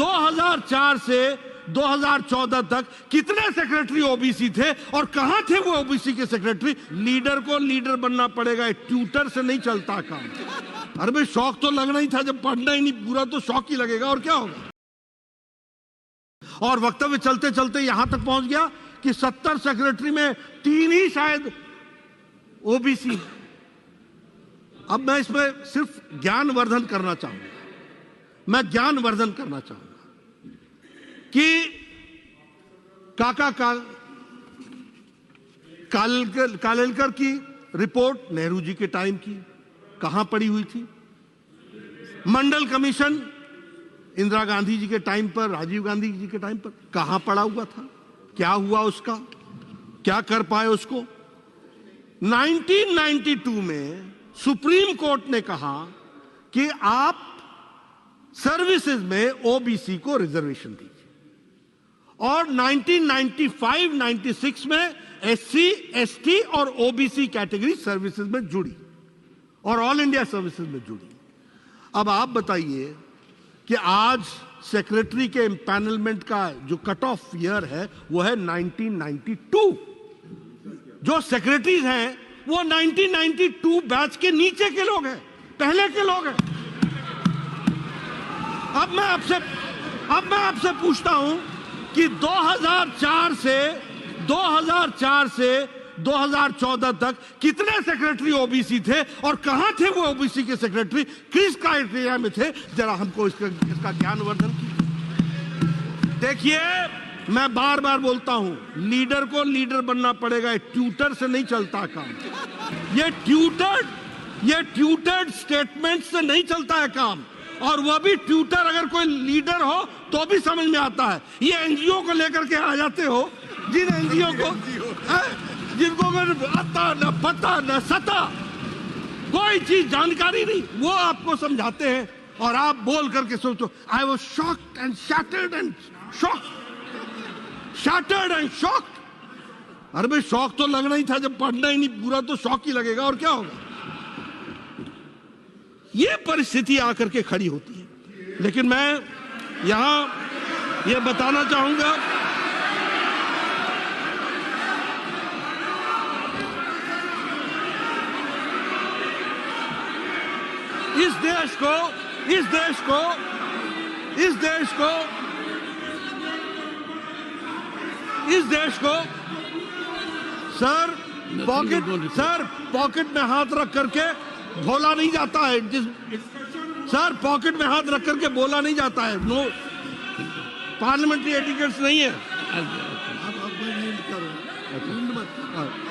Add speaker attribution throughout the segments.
Speaker 1: 2004 से 2014 तक कितने सेक्रेटरी ओबीसी थे और कहां थे वो ओबीसी के सेक्रेटरी? लीडर को लीडर बनना पड़ेगा, ट्यूटर से नहीं चलता काम। अरे भाई शौक तो लगना ही था, जब पढ़ना ही नहीं पूरा तो शौक ही लगेगा और क्या होगा। और वक्तव्य चलते चलते यहां तक पहुंच गया कि 70 सेक्रेटरी में 3 ही शायद ओबीसी। अब मैं इसमें सिर्फ ज्ञानवर्धन करना चाहूंगा, मैं ज्ञानवर्धन करना चाहूंगा कि कालेलकर की रिपोर्ट नेहरू जी के टाइम की कहां पड़ी हुई थी? मंडल कमीशन इंदिरा गांधी जी के टाइम पर, राजीव गांधी जी के टाइम पर कहां पड़ा हुआ था? क्या हुआ उसका? क्या कर पाए उसको? 1992 में सुप्रीम कोर्ट ने कहा कि आप सर्विसेज में ओबीसी को रिजर्वेशन दीजिए, और 1995-96 में एससी, एसटी और ओबीसी कैटेगरी सर्विसेज में जुड़ी और ऑल इंडिया सर्विसेज में जुड़ी। अब आप बताइए कि आज सेक्रेटरी के एम्पैनलमेंट का जो कट ऑफ ईयर है वो है 1992। जो सेक्रेटरीज हैं वो 1992 बैच के नीचे के लोग हैं, पहले के लोग हैं। अब मैं आपसे पूछता हूं कि 2004 से 2014 तक कितने सेक्रेटरी ओबीसी थे और कहां थे वो ओबीसी के सेक्रेटरी? किस क्राइटेरिया में थे? जरा हमको इसका ज्ञानवर्धन कीजिए। देखिए, मैं बार बार बोलता हूं, लीडर को लीडर बनना पड़ेगा, ट्यूटर से नहीं चलता काम। ये ट्यूटर्ड स्टेटमेंट से नहीं चलता है काम, और वह भी ट्यूटर अगर कोई लीडर हो तो भी समझ में आता है। ये एनजीओ को लेकर के आ जाते हो, जिन एनजीओ को जिनको आता न पता न सता, कोई चीज जानकारी नहीं, वो आपको समझाते हैं और आप बोल करके सोचो I was shocked and shattered and shocked. अरे भाई शौक तो लगना ही था, जब पढ़ना ही नहीं पूरा तो शौक ही लगेगा और क्या होगा। ये परिस्थिति आकर के खड़ी होती है। लेकिन मैं यहां ये बताना चाहूंगा, इस देश को सर पॉकेट में हाथ रख करके बोला नहीं जाता है। सर पॉकेट में हाथ रख करके बोला नहीं जाता है, नो पार्लियामेंट्री एटिकेट्स नहीं है।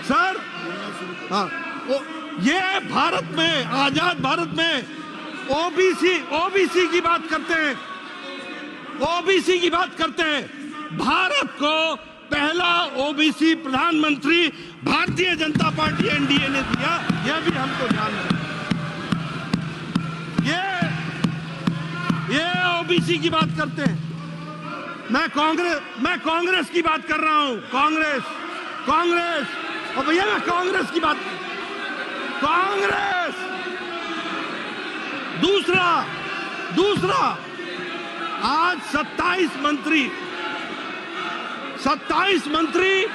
Speaker 1: सर हाँ, ये भारत में, आजाद भारत में ओबीसी की बात करते हैं। भारत को पहला ओबीसी प्रधानमंत्री भारतीय जनता पार्टी एनडीए ने दिया, यह भी हमको ध्यान है। ये ओबीसी की बात करते हैं। मैं कांग्रेस की बात कर रहा हूं। कांग्रेस और भैया मैं कांग्रेस की बात, कांग्रेस। दूसरा आज 27 मंत्री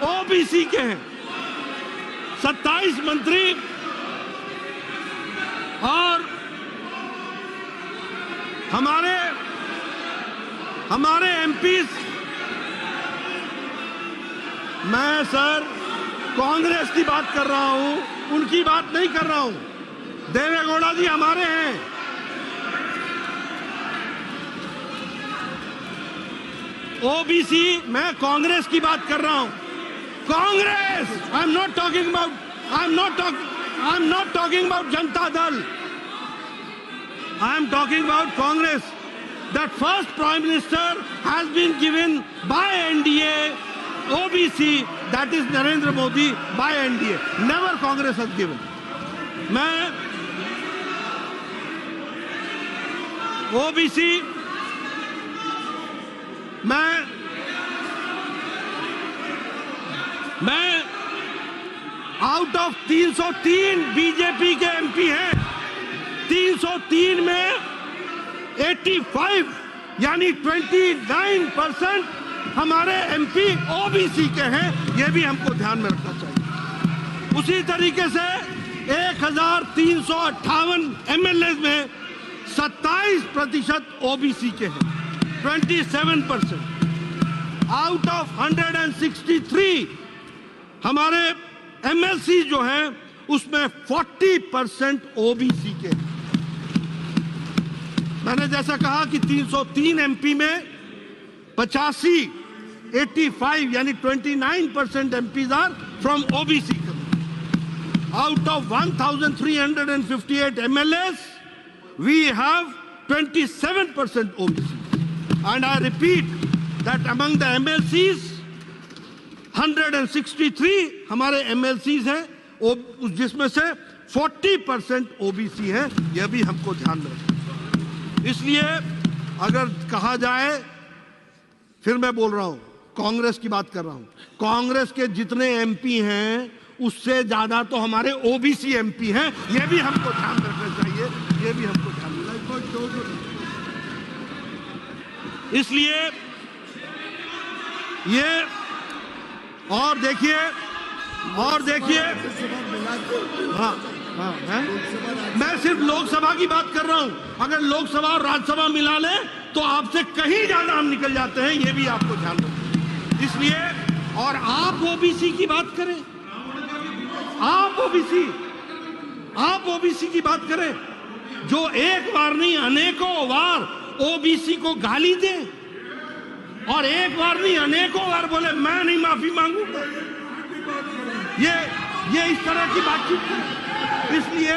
Speaker 1: ओबीसी के हैं, 27 मंत्री, और हमारे एमपीज। मैं सर कांग्रेस की बात कर रहा हूं, उनकी बात नहीं कर रहा हूं। देवेगौड़ा जी हमारे हैं। ओबीसी, मैं कांग्रेस की बात कर रहा हूं। Congress, I am not talking about Janata Dal. I am talking about Congress. That first Prime Minister has been given by NDA OBC, that is Narendra Modi, by NDA. Never Congress has given. मैं OBC, मैं out of 303 BJP के MP हैं, 303 में 85 यानी 29% हमारे MP OBC के हैं। यह भी हमको ध्यान में रखना चाहिए। उसी तरीके से 1358 एमएलए में 27% ओबीसी के हैं, 27%। आउट ऑफ 163 हमारे एमएलसी जो हैं उसमें 40% ओबीसी के हैं। मैंने जैसा कहा कि 303 एमपी में 85 यानी 29% MPs are from OBC. Out of 1358 MLAs we have 27% OBC, and I repeat that among the MLCs 163 हमारे MLCs हैं, जिसमें से 40% OBC है। यह भी हमको ध्यान में रखना। इसलिए अगर कहा जाए, फिर मैं बोल रहा हूं, कांग्रेस की बात कर रहा हूं, कांग्रेस के जितने एमपी हैं उससे ज्यादा तो हमारे ओबीसी एमपी हैं। यह भी हमको ध्यान रखना चाहिए, यह भी हमको ध्यान रखना। इसलिए ये और देखिए हाँ है? मैं सिर्फ लोकसभा की बात कर रहा हूं। अगर लोकसभा और राज्यसभा मिला ले तो आपसे कहीं ज्यादा हम निकल जाते हैं। यह भी आपको ध्यान रखना। इसलिए और आप ओबीसी की बात करें, आप ओबीसी की बात करें, जो एक बार नहीं अनेकों बार ओबीसी को गाली दे और एक बार नहीं अनेकों बार बोले मैं नहीं माफी मांगूंगा, ये इस तरह की बातचीत है। इसलिए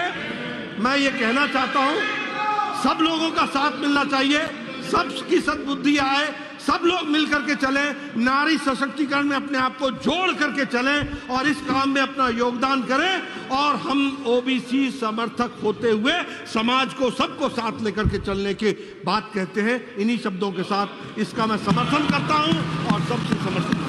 Speaker 1: मैं ये कहना चाहता हूं, सब लोगों का साथ मिलना चाहिए, सबकी सद्बुद्धि आए, सब लोग मिलकर के चलें, नारी सशक्तिकरण में अपने आप को जोड़ करके चलें और इस काम में अपना योगदान करें। और हम ओबीसी समर्थक होते हुए समाज को सबको साथ लेकर के चलने की बात कहते हैं। इन्हीं शब्दों के साथ इसका मैं समर्थन करता हूं और सबसे समर्थन